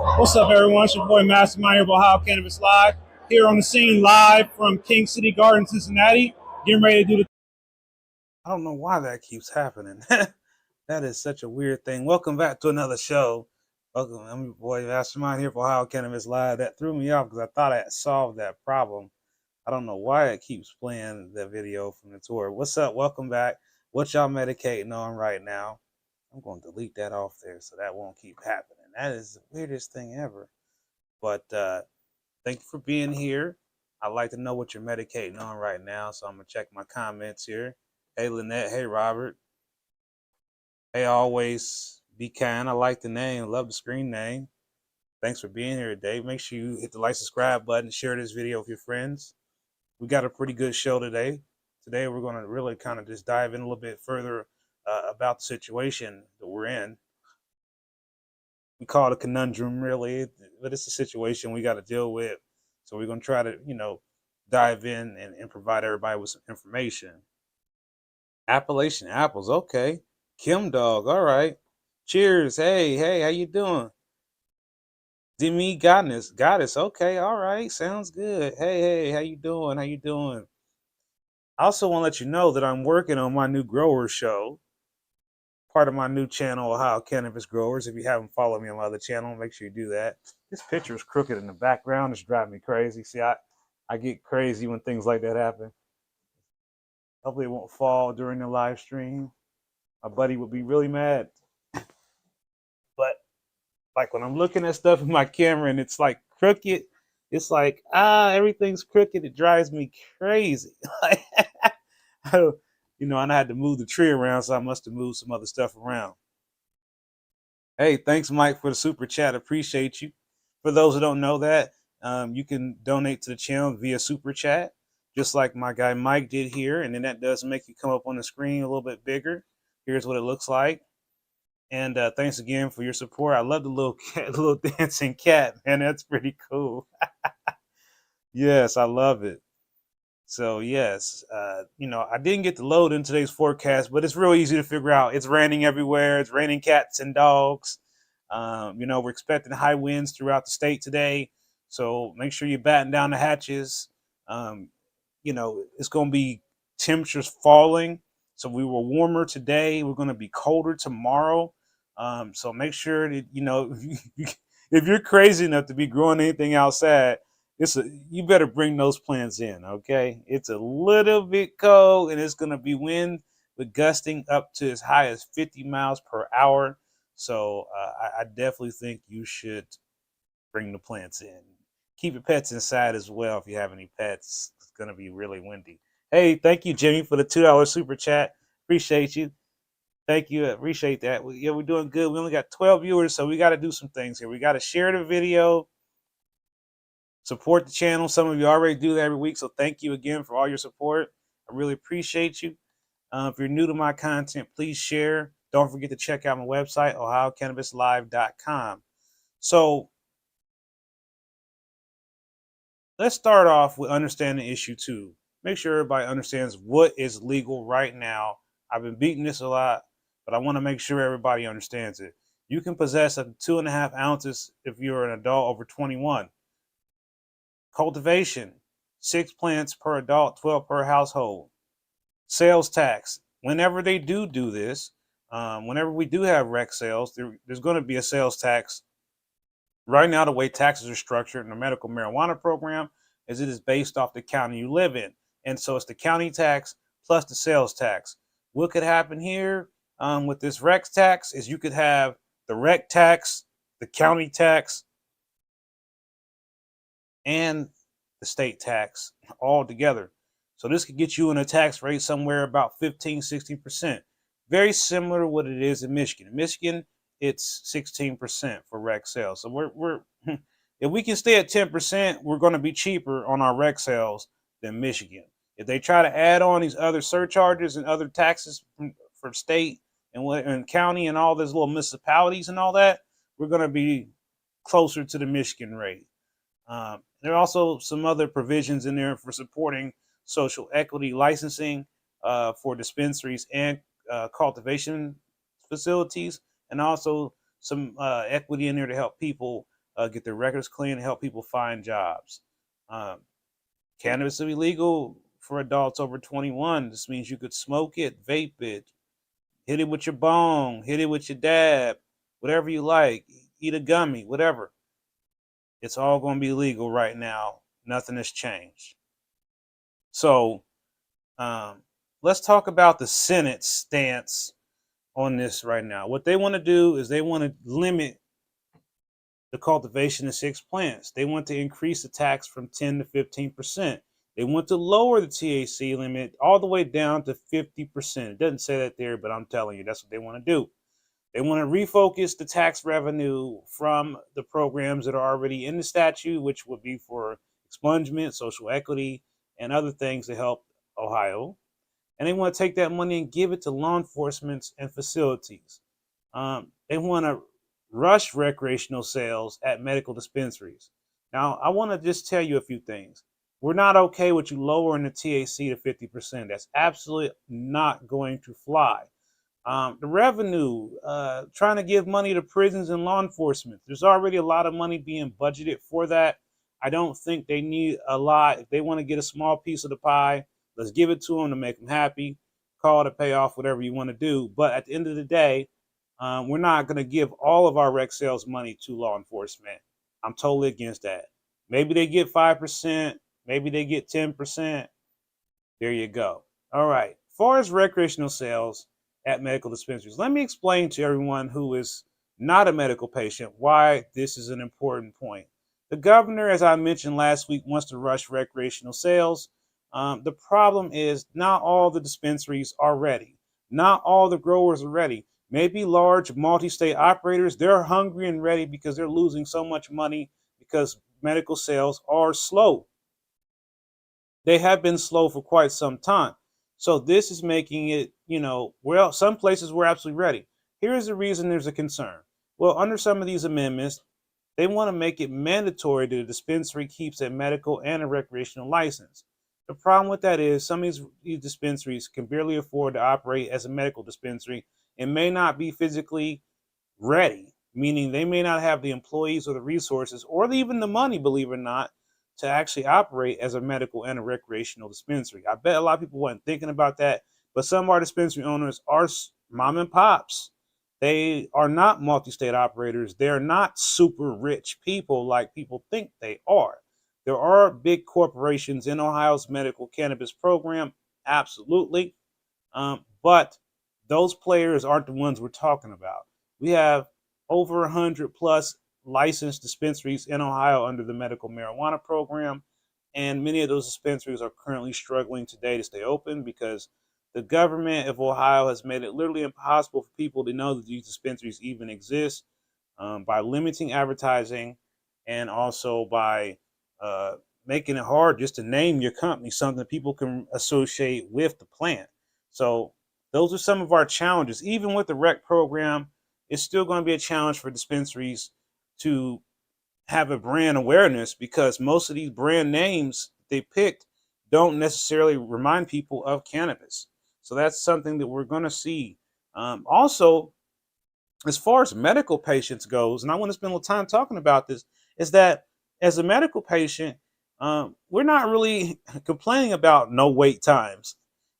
What's up, everyone? It's your boy Mastermind here, Ohio Cannabis Live. Here on the scene, live from King City Garden, Cincinnati. Getting ready to do the. I don't know why that keeps happening. That is such a weird thing. Welcome back to another show. Welcome. I'm your boy Mastermind here for Ohio Cannabis Live. That threw me off because I thought I had solved that problem. I don't know why it keeps playing the video from the tour. What's up? Welcome back. What y'all medicating on right now? I'm going to delete that off there so that won't keep happening. That is the weirdest thing ever. But thank you for being here. I'd like to know what you're medicating on right now, so I'm going to check my comments here. Hey, Lynette. Hey, Robert. Hey, always be kind. I like the name. Love the screen name. Thanks for being here today. Make sure you hit the like, subscribe button, share this video with your friends. We got a pretty good show today. Today, we're going to really kind of just dive in a little bit further about the situation that we're in. We call it a conundrum, really, but it's a situation we got to deal with. So we're going to try to, dive in and provide everybody with some information. Appalachian apples, okay. Kim Dog, all right. Cheers. Hey, how you doing? Demi Goddess, okay, all right, sounds good. Hey, how you doing? I also want to let you know that I'm working on my new grower show, part of my new channel, Ohio Cannabis Growers. If you haven't followed me on my other channel, make sure you do that. This picture is crooked in the background. It's driving me crazy. See, I get crazy when things like that happen. Hopefully it won't fall during the live stream. My buddy would be really mad. But like when I'm looking at stuff in my camera and it's like crooked, it's like, everything's crooked. It drives me crazy. And I had to move the tree around, so I must have moved some other stuff around. Hey, thanks, Mike, for the super chat. Appreciate you. For those who don't know that, you can donate to the channel via super chat, just like my guy Mike did here. And then that does make you come up on the screen a little bit bigger. Here's what it looks like. And thanks again for your support. I love the little cat, little dancing cat, man. That's pretty cool. Yes, I love it. So yes, I didn't get to load in today's forecast, but it's real easy to figure out. It's raining everywhere. It's raining cats and dogs. We're expecting high winds throughout the state today. So make sure you batten down the hatches. It's going to be temperatures falling. So we were warmer today. We're going to be colder tomorrow. So make sure that, if you're crazy enough to be growing anything outside, you better bring those plants in, okay? It's a little bit cold, and it's going to be wind with gusting up to as high as 50 miles per hour. So I definitely think you should bring the plants in. Keep your pets inside as well if you have any pets. It's going to be really windy. Hey, thank you, Jimmy, for the $2 super chat. Appreciate you. Thank you. Appreciate that. We're doing good. We only got 12 viewers, so we got to do some things here. We got to share the video, support the channel. Some of you already do that every week, so thank you again for all your support. I really appreciate you. If you're new to my content, please share. Don't forget to check out my website, ohiocannabislive.com. So let's start off with understanding issue 2. Make sure everybody understands what is legal right now. I've been beating this a lot, but I want to make sure everybody understands it. You can possess up to 2.5 ounces if you're an adult over 21. Cultivation, 6 plants per adult, 12 per household. Sales tax, whenever they do this, whenever we do have rec sales, there's going to be a sales tax. Right now, the way taxes are structured in the medical marijuana program is it is based off the county you live in. And so it's the county tax plus the sales tax. What could happen here with this rec tax is you could have the rec tax, the county tax, and the state tax all together. So this could get you in a tax rate somewhere about 15, 16%. Very similar to what it is in Michigan. In Michigan, it's 16% for rec sales. So we're if we can stay at 10%, we're going to be cheaper on our rec sales than Michigan. If they try to add on these other surcharges and other taxes for state and county and all those little municipalities and all that, we're going to be closer to the Michigan rate. There are also some other provisions in there for supporting social equity licensing for dispensaries and cultivation facilities, and also some equity in there to help people get their records clean, and help people find jobs. Um, Cannabis will be legal for adults over 21. This means you could smoke it, vape it, hit it with your bong, hit it with your dab, whatever you like, eat a gummy, whatever. It's all going to be legal right now. Nothing has changed. So let's talk about the Senate's stance on this right now. What they want to do is they want to limit the cultivation of 6 plants. They want to increase the tax from 10 to 15%. They want to lower the THC limit all the way down to 50%. It doesn't say that there, but I'm telling you, that's what they want to do. They want to refocus the tax revenue from the programs that are already in the statute, which would be for expungement, social equity, and other things to help Ohio. And they want to take that money and give it to law enforcement and facilities. They want to rush recreational sales at medical dispensaries. Now, I want to just tell you a few things. We're not okay with you lowering the THC to 50%. That's absolutely not going to fly. The revenue, trying to give money to prisons and law enforcement. There's already a lot of money being budgeted for that. I don't think they need a lot. If they want to get a small piece of the pie, let's give it to them to make them happy. Call it a payoff, whatever you want to do. But at the end of the day, we're not going to give all of our rec sales money to law enforcement. I'm totally against that. Maybe they get 5%. Maybe they get 10%. There you go. All right. As far as recreational sales at medical dispensaries, let me explain to everyone who is not a medical patient why this is an important point. The governor, as I mentioned last week, wants to rush recreational sales. The problem is not all the dispensaries are ready. Not all the growers are ready. Maybe large multi-state operators, they're hungry and ready because they're losing so much money because medical sales are slow. They have been slow for quite some time. So this is making it, well, some places we're absolutely ready. Here's the reason there's a concern. Well, under some of these amendments, they want to make it mandatory that a dispensary keeps a medical and a recreational license. The problem with that is some of these dispensaries can barely afford to operate as a medical dispensary and may not be physically ready, meaning they may not have the employees or the resources or even the money, believe it or not, to actually operate as a medical and a recreational dispensary. I bet a lot of people weren't thinking about that, but some of our dispensary owners are mom and pops. They are not multi-state operators. They're not super rich people like people think they are. There are big corporations in Ohio's medical cannabis program, absolutely. But those players aren't the ones we're talking about. We have over 100 plus licensed dispensaries in Ohio under the medical marijuana program. And many of those dispensaries are currently struggling today to stay open because the government of Ohio has made it literally impossible for people to know that these dispensaries even exist by limiting advertising and also by making it hard just to name your company, something people can associate with the plant. So those are some of our challenges. Even with the rec program, it's still going to be a challenge for dispensaries to have a brand awareness because most of these brand names they picked don't necessarily remind people of cannabis. So that's something that we're going to see. Also, as far as medical patients goes, and I want to spend a little time talking about this, is that as a medical patient, we're not really complaining about no wait times.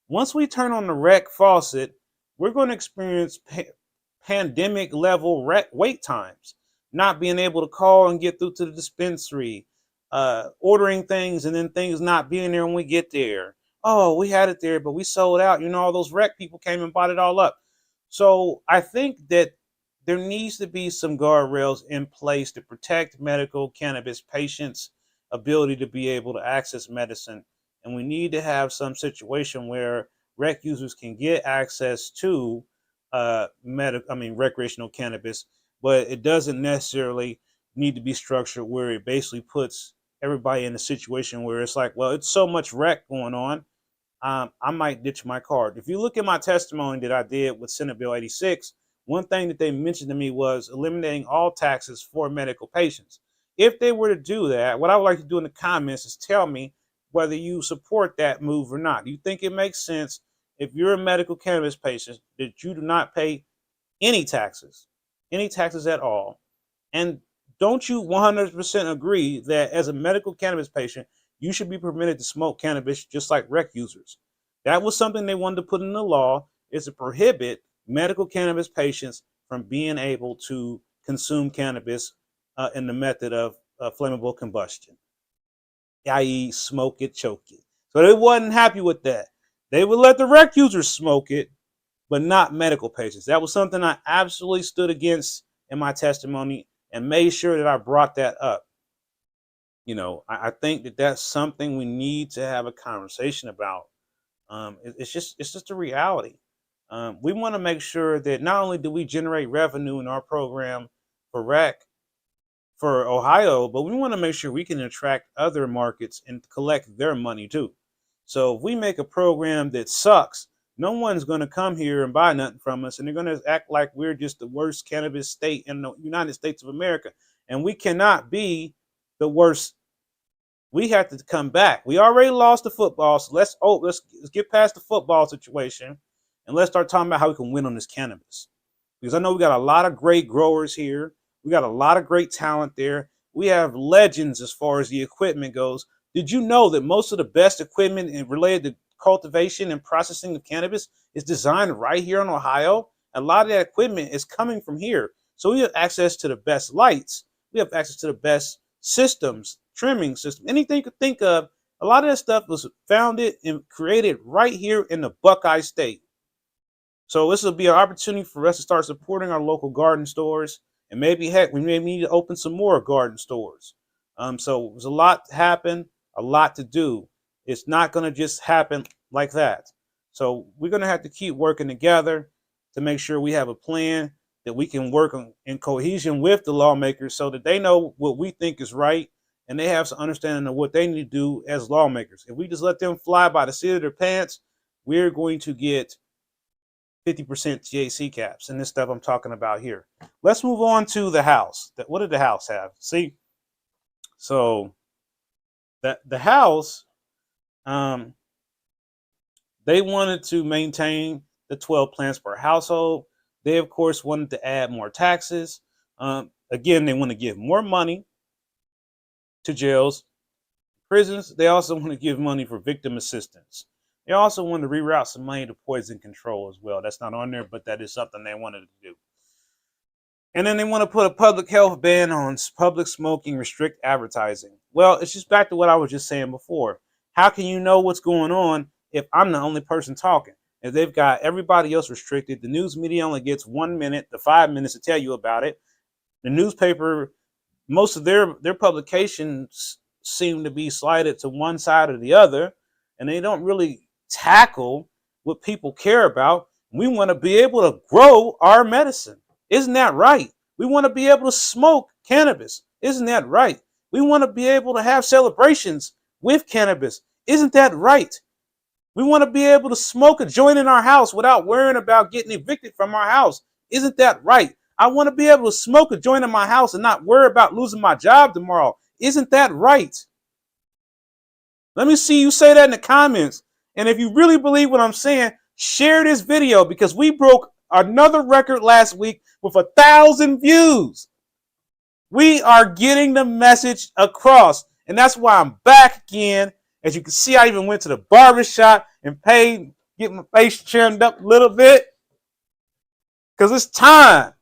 Once we turn on the rec faucet, we're going to experience pandemic level wait times, not being able to call and get through to the dispensary, ordering things and then things not being there when we get there. Oh, we had it there, but we sold out. All those rec people came and bought it all up. So I think that there needs to be some guardrails in place to protect medical cannabis patients' ability to be able to access medicine. And we need to have some situation where rec users can get access to recreational cannabis, but it doesn't necessarily need to be structured where it basically puts everybody in a situation where it's like, well, it's so much rec going on, I might ditch my card. If you look at my testimony that I did with Senate Bill 86, one thing that they mentioned to me was eliminating all taxes for medical patients. If they were to do that, what I would like to do in the comments is tell me whether you support that move or not. Do you think it makes sense if you're a medical cannabis patient that you do not pay any taxes at all? And don't you 100% agree that as a medical cannabis patient, you should be permitted to smoke cannabis just like rec users? That was something they wanted to put in the law, is to prohibit medical cannabis patients from being able to consume cannabis in the method of flammable combustion, i.e. smoke it, choke it. So they wasn't happy with that. They would let the rec users smoke it, but not medical patients. That was something I absolutely stood against in my testimony and made sure that I brought that up. You know, I think that that's something we need to have a conversation about. It's just a reality. We want to make sure that not only do we generate revenue in our program for rec for Ohio, but we want to make sure we can attract other markets and collect their money too. So if we make a program that sucks, no one's going to come here and buy nothing from us, and they're going to act like we're just the worst cannabis state in the United States of America. And we cannot be the worst. We have to come back. We already lost the football, so let's get past the football situation, and let's start talking about how we can win on this cannabis. Because I know we got a lot of great growers here. We got a lot of great talent there. We have legends as far as the equipment goes. Did you know that most of the best equipment related to cultivation and processing of cannabis is designed right here in Ohio? A lot of that equipment is coming from here. So we have access to the best lights. We have access to the best systems, trimming system, anything you could think of. A lot of that stuff was founded and created right here in the Buckeye State. So this will be an opportunity for us to start supporting our local garden stores, and maybe, heck, we may need to open some more garden stores. So there's a lot to happen, a lot to do. It's not going to just happen like that. So we're going to have to keep working together to make sure we have a plan that we can work in cohesion with the lawmakers so that they know what we think is right, and they have some understanding of what they need to do as lawmakers. If we just let them fly by the seat of their pants, we're going to get 50% THC caps and this stuff I'm talking about here. Let's move on to the House. What did the House have? See, so that the House, they wanted to maintain the 12 plants per household. They, of course, wanted to add more taxes. Again, they want to give more money to jails, prisons. They also want to give money for victim assistance. They also want to reroute some money to poison control as well. That's not on there, but that is something they wanted to do. And then they want to put a public health ban on public smoking, restrict advertising. Well, it's just back to what I was just saying before. How can you know what's going on if I'm the only person talking? If they've got everybody else restricted, the news media only gets 1 minute to 5 minutes to tell you about it. The newspaper, most of their publications seem to be slighted to one side or the other, and they don't really tackle what people care about. We want to be able to grow our medicine. Isn't that right? We want to be able to smoke cannabis. Isn't that right? We want to be able to have celebrations with cannabis. Isn't that right? We want to be able to smoke a joint in our house without worrying about getting evicted from our house. Isn't that right? I want to be able to smoke a joint in my house and not worry about losing my job tomorrow. Isn't that right? Let me see you say that in the comments. And if you really believe what I'm saying, share this video, because we broke another record last week with 1,000 views. We are getting the message across. And that's why I'm back again. As you can see, I even went to the barbershop and paid, get my face trimmed up a little bit, because it's time.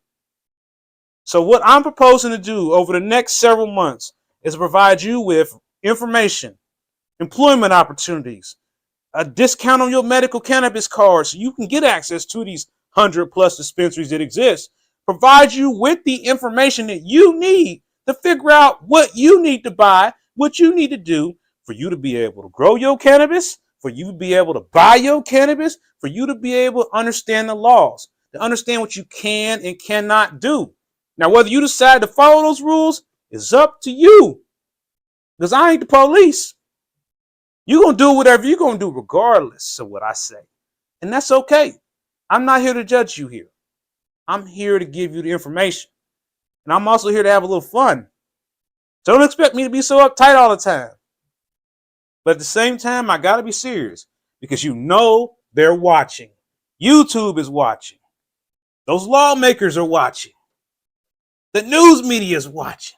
So what I'm proposing to do over the next several months is provide you with information, employment opportunities, a discount on your medical cannabis card so you can get access to these 100+ dispensaries that exist. Provide you with the information that you need to figure out what you need to buy, what you need to do for you to be able to grow your cannabis, for you to be able to buy your cannabis, for you to be able to understand the laws, to understand what you can and cannot do. Now, whether you decide to follow those rules is up to you, because I ain't the police. You're going to do whatever you're going to do regardless of what I say. And that's okay. I'm not here to judge you here. I'm here to give you the information. And I'm also here to have a little fun. So don't expect me to be so uptight all the time. But at the same time, I got to be serious, because you know they're watching. YouTube is watching. Those lawmakers are watching. The news media is watching.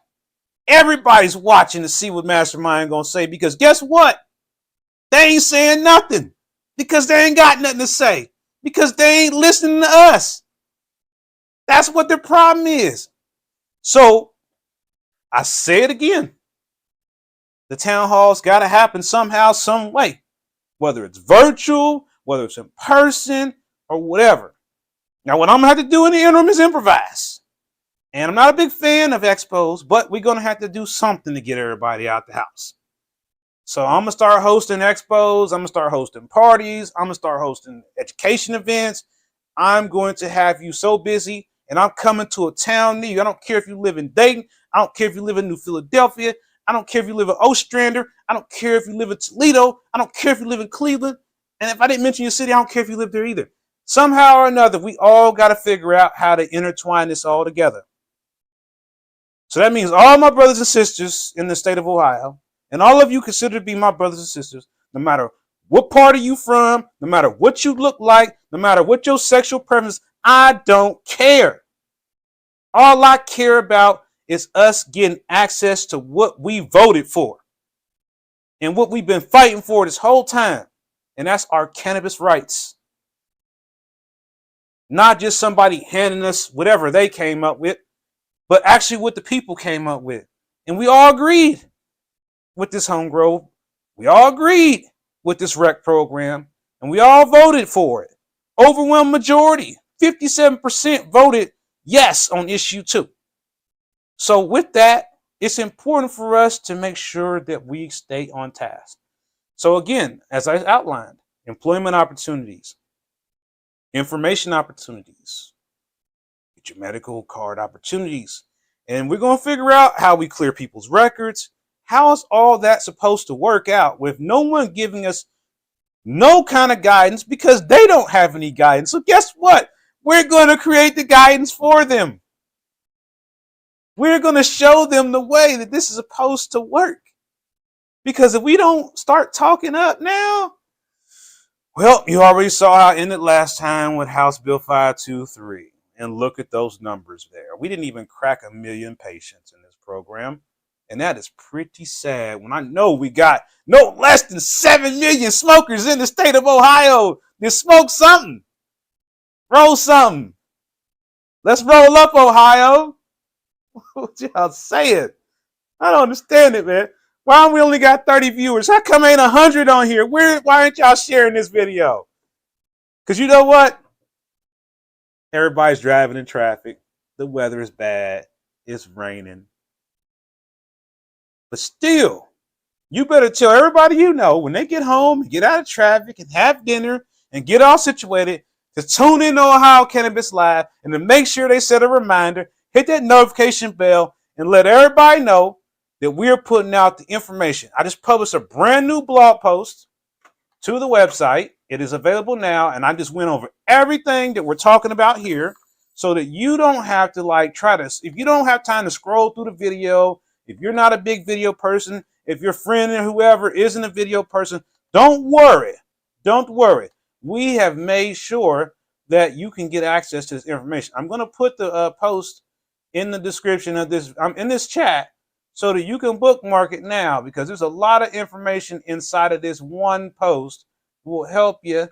Everybody's watching to see what Mastermind gonna say, because guess what? They ain't saying nothing because they ain't got nothing to say, because they ain't listening to us. That's what their problem is. So I say it again. The town halls got to happen somehow, some way, whether it's virtual, whether it's in person, or whatever. Now, what I'm going to have to do in the interim is improvise. And I'm not a big fan of expos, but we're going to have to do something to get everybody out the house. So I'm going to start hosting expos. I'm going to start hosting parties. I'm going to start hosting education events. I'm going to have you so busy, and I'm coming to a town near you. I don't care if you live in Dayton. I don't care if you live in New Philadelphia. I don't care if you live in Ostrander. I don't care if you live in Toledo. I don't care if you live in Cleveland. And if I didn't mention your city, I don't care if you live there either. Somehow or another, we all got to figure out how to intertwine this all together. So that means all my brothers and sisters in the state of Ohio, and all of you consider to be my brothers and sisters, no matter what part are you from, no matter what you look like, no matter what your sexual preference, I don't care. All I care about is us getting access to what we voted for and what we've been fighting for this whole time. And that's our cannabis rights. Not just somebody handing us whatever they came up with, but actually what the people came up with. And we all agreed with this home grow. We all agreed with this rec program, and we all voted for it. Overwhelming majority, 57% voted yes on issue 2. So with that, it's important for us to make sure that we stay on task. So again, as I outlined, employment opportunities, information opportunities, get your medical card opportunities, and we're going to figure out how we clear people's records. How is all that supposed to work out with no one giving us no kind of guidance, because they don't have any guidance? So guess what? We're going to create the guidance for them. We're going to show them the way that this is supposed to work. Because if we don't start talking up now, well, you already saw how it ended last time with House Bill 523. And look at those numbers there. We didn't even crack 1 million patients in this program. And that is pretty sad when I know we got no less than 7 million smokers in the state of Ohio that smoke something. Roll something. Let's roll up, Ohio. What y'all saying? I don't understand it, man. Why we only got 30 viewers? How come ain't 100 on here? Why aren't y'all sharing this video? Because you know what? Everybody's driving in traffic. The weather is bad. It's raining. But still, you better tell everybody you know when they get home and get out of traffic and have dinner and get all situated to tune in to Ohio Cannabis Live, and to make sure they set a reminder, hit that notification bell, and let everybody know that we're putting out the information. I just published a brand new blog post to the website. It is available now, and I just went over everything that we're talking about here so that you don't have to if you don't have time to scroll through the video, if you're not a big video person, if your friend or whoever isn't a video person, don't worry. Don't worry. We have made sure that you can get access to this information. I'm going to put the post in the description of this. I'm in this chat so that you can bookmark it now, because there's a lot of information inside of this one post that will help you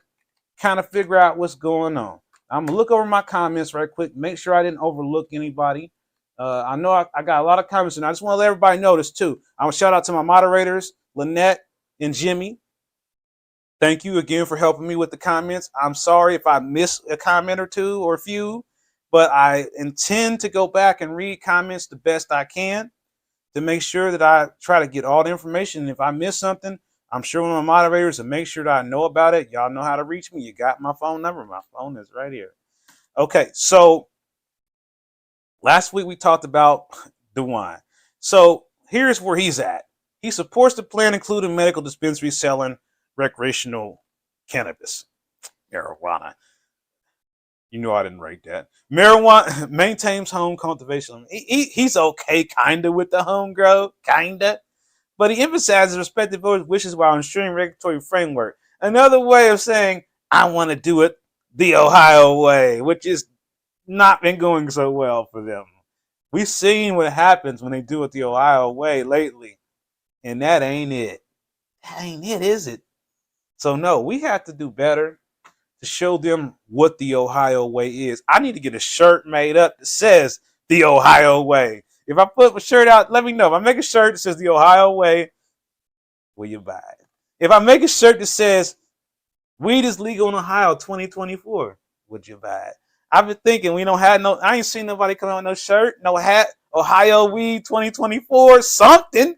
kind of figure out what's going on. I'm going to look over my comments right quick, make sure I didn't overlook anybody. I know I got a lot of comments, and I just want to let everybody know this too. I want to shout out to my moderators, Lynette and Jimmy. Thank you again for helping me with the comments. I'm sorry if I missed a comment or two or a few, but I intend to go back and read comments the best I can to make sure that I try to get all the information. If I miss something, I'm sure one of my moderators will make sure that I know about it. Y'all know how to reach me. You got my phone number. My phone is right here. Okay, so last week we talked about DeWine. So here's where he's at. He supports the plan, including medical dispensaries selling recreational cannabis, marijuana. You know I didn't write that. Marijuana maintains home cultivation. He's okay, kind of, with the home grow, kind of. But he emphasizes respective voters' wishes while ensuring regulatory framework. Another way of saying, I want to do it the Ohio way, which is not been going so well for them. We've seen what happens when they do it the Ohio way lately, and that ain't it. That ain't it, is it? So no, we have to do better to show them what the Ohio way is. I need to get a shirt made up that says the Ohio way. If I put my shirt out, let me know. If I make a shirt that says the Ohio way, will you buy it? If I make a shirt that says weed is legal in Ohio 2024, would you buy it? I've been thinking we don't have no, I ain't seen nobody come out with no shirt, no hat, Ohio weed 2024, something.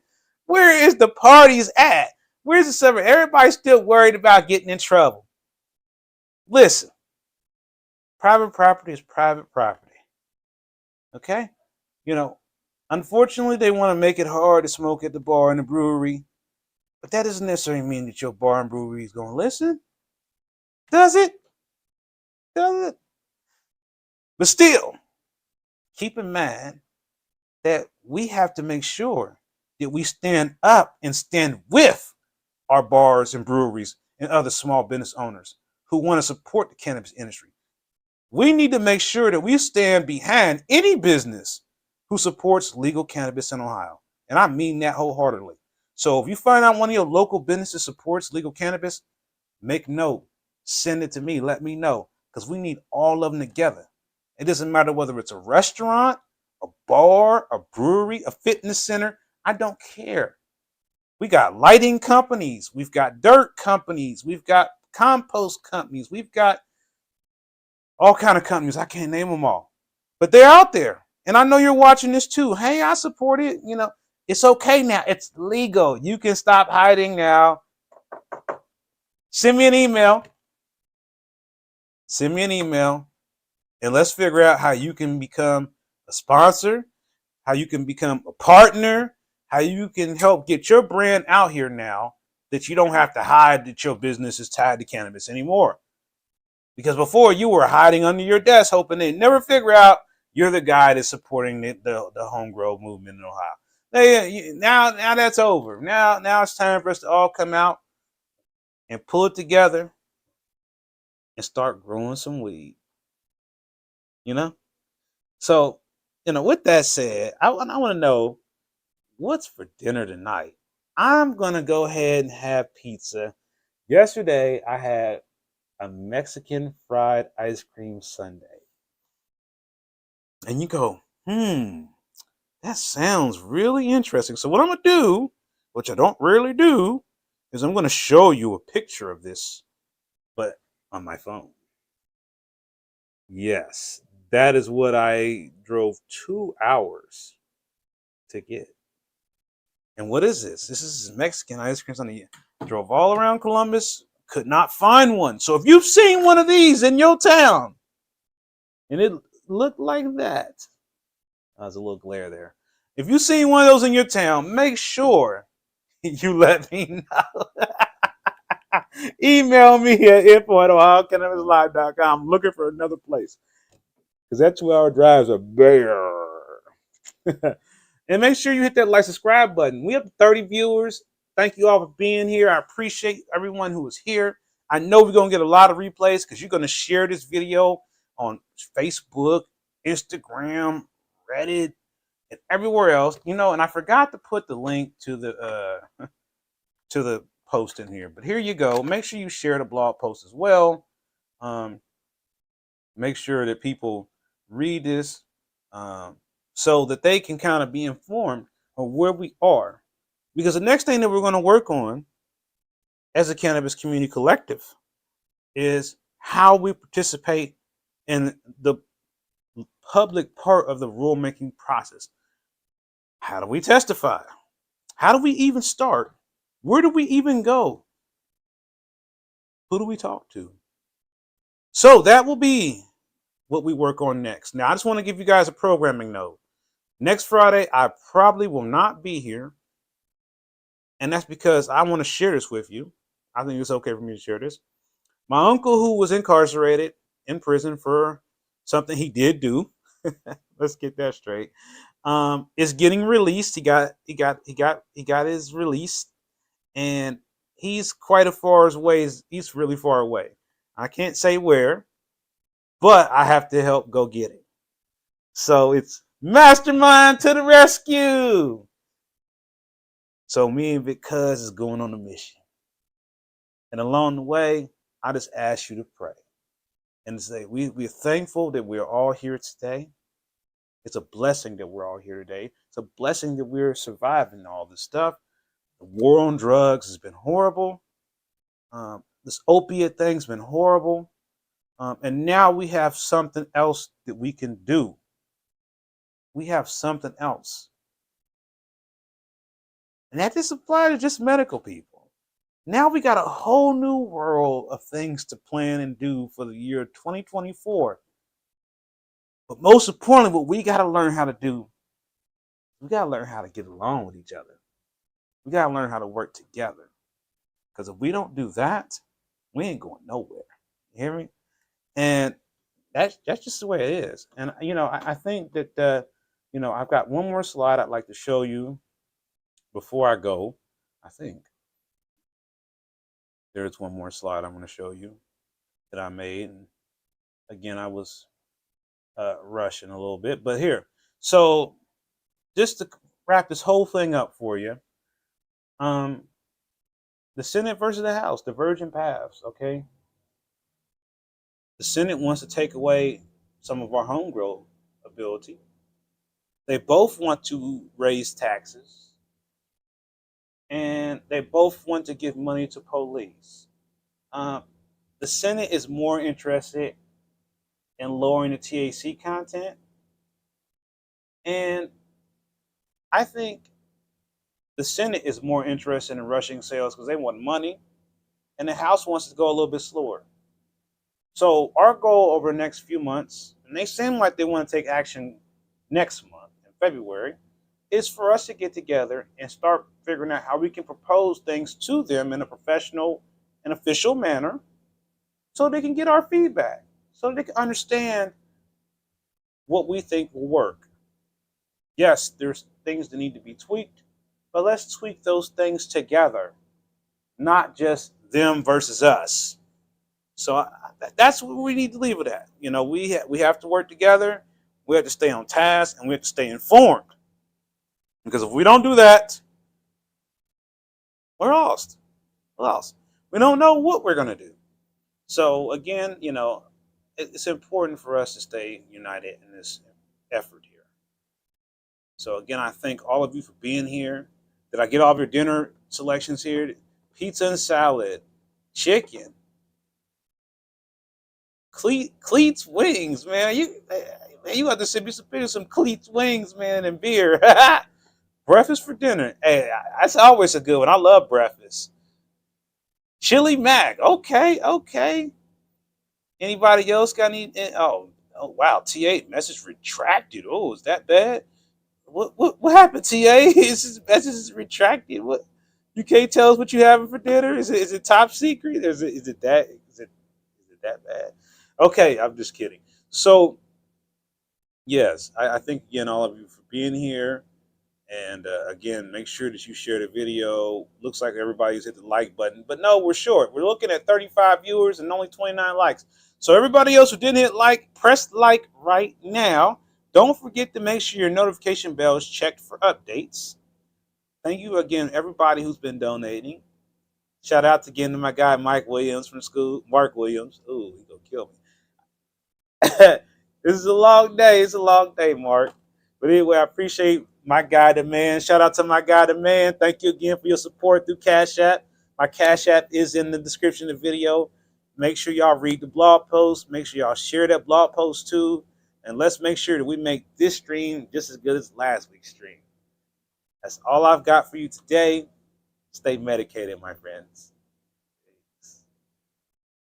Where is the parties at? Where's the server? Everybody's still worried about getting in trouble. Listen, private property is private property. Okay? You know, unfortunately, they want to make it hard to smoke at the bar and the brewery, but that doesn't necessarily mean that your bar and brewery is going to listen. Does it? Does it? But still, keep in mind that we have to make sure that we stand up and stand with our bars and breweries and other small business owners who want to support the cannabis industry. We need to make sure that we stand behind any business who supports legal cannabis in Ohio. And I mean that wholeheartedly. So if you find out one of your local businesses supports legal cannabis, make note, send it to me, let me know, because we need all of them together. It doesn't matter whether it's a restaurant, a bar, a brewery, a fitness center. I don't care. We got lighting companies. We've got dirt companies. We've got compost companies. We've got all kind of companies. I can't name them all, but they're out there. And I know you're watching this too. Hey, I support it. You know, it's okay now. It's legal. You can stop hiding now. Send me an email. Send me an email, and let's figure out how you can become a sponsor, how you can become a partner, how you can help get your brand out here now that you don't have to hide that your business is tied to cannabis anymore. Because before you were hiding under your desk hoping they'd never figure out you're the guy that's supporting the home grow movement in Ohio. Now that's over. Now it's time for us to all come out and pull it together and start growing some weed. You know? So, with that said, I want to know what's for dinner tonight. I'm going to go ahead and have pizza. Yesterday, I had a Mexican fried ice cream sundae. And you go, that sounds really interesting. So what I'm going to do, which I don't really do, is I'm going to show you a picture of this, but on my phone. Yes, that is what I drove 2 hours to get. And what is this? This is Mexican ice cream sundae. Drove all around Columbus, could not find one. So if you've seen one of these in your town, and it looked like that, there's a little glare there. If you've seen one of those in your town, make sure you let me know. Email me at info@ohiocannabislive.com. I'm looking for another place because that 2-hour drives are bare. And make sure you hit that like, subscribe button. We have 30 viewers. Thank you all for being here. I appreciate everyone who is here. I know we're going to get a lot of replays because you're going to share this video on Facebook, Instagram, Reddit, and everywhere else. And I forgot to put the link to the post in here. But here you go. Make sure you share the blog post as well. Make sure that people read this. So that they can kind of be informed of where we are. Because the next thing that we're going to work on as a cannabis community collective is how we participate in the public part of the rulemaking process. How do we testify? How do we even start? Where do we even go? Who do we talk to? So that will be what we work on next. Now, I just want to give you guys a programming note. Next Friday, I probably will not be here. And that's because I want to share this with you. I think it's okay for me to share this. My uncle, who was incarcerated in prison for something he did do, let's get that straight, is getting released. He got his release, and he's quite a far away. He's really far away. I can't say where, but I have to help go get him. So it's Mastermind to the rescue. So me and Big Cuz is going on a mission. And along the way, I just ask you to pray and say, we're thankful that we're all here today. It's a blessing that we're all here today. It's a blessing that we're surviving all this stuff. The war on drugs has been horrible. This opiate thing's been horrible. And now we have something else that we can do. We have something else. And that doesn't apply to just medical people. Now we got a whole new world of things to plan and do for the year 2024. But most importantly, what we got to learn how to do, we got to learn how to get along with each other. We got to learn how to work together. Because if we don't do that, we ain't going nowhere. You hear me? And that's just the way it is. And, I think that, I've got one more slide I'd like to show you before I go. I think there's one more slide I'm going to show you that I made. And again, I was rushing a little bit, but here. So just to wrap this whole thing up for you, the Senate versus the House, the virgin paths, okay? The Senate wants to take away some of our home grow ability. They both want to raise taxes. And they both want to give money to police. The Senate is more interested in lowering the THC content. And I think the Senate is more interested in rushing sales because they want money. And the House wants to go a little bit slower. So our goal over the next few months, and they seem like they want to take action next month in February, is for us to get together and start figuring out how we can propose things to them in a professional and official manner so they can get our feedback, so they can understand what we think will work. Yes, there's things that need to be tweaked, but let's tweak those things together, not just them versus us. So that's what we need to leave it at. We have to work together. We have to stay on task, and we have to stay informed. Because if we don't do that, we're lost. We're lost. We don't know what we're going to do. So again, it's important for us to stay united in this effort here. So again, I thank all of you for being here. Did I get all of your dinner selections here? Pizza and salad, chicken, Cleats wings, man. You have to send me some pictures, some Cleats wings, man, and beer. Breakfast for dinner. Hey, that's always a good one. I love breakfast. Chili Mac. Okay. Anybody else got any? Oh wow. TA message retracted. Oh, is that bad? What happened, TA? Is this message retracted? What? You can't tell us what you having for dinner? Is it top secret? Is it that bad? Okay, I'm just kidding. So yes, I thank again all of you for being here. And again, make sure that you share the video. Looks like everybody's hit the like button, but no, we're short. We're looking at 35 viewers and only 29 likes. So everybody else who didn't hit like, press like right now. Don't forget to make sure your notification bell is checked for updates. Thank you again, everybody who's been donating. Shout out again to my guy Mike Williams from school, Mark Williams. Ooh, he's gonna kill me. This is a long day. It's a long day, Mark. But anyway, I appreciate my guy, the man. Shout out to my guy, the man. Thank you again for your support through Cash App. My Cash App is in the description of the video. Make sure y'all read the blog post. Make sure y'all share that blog post too. And let's make sure that we make this stream just as good as last week's stream. That's all I've got for you today. Stay medicated, my friends.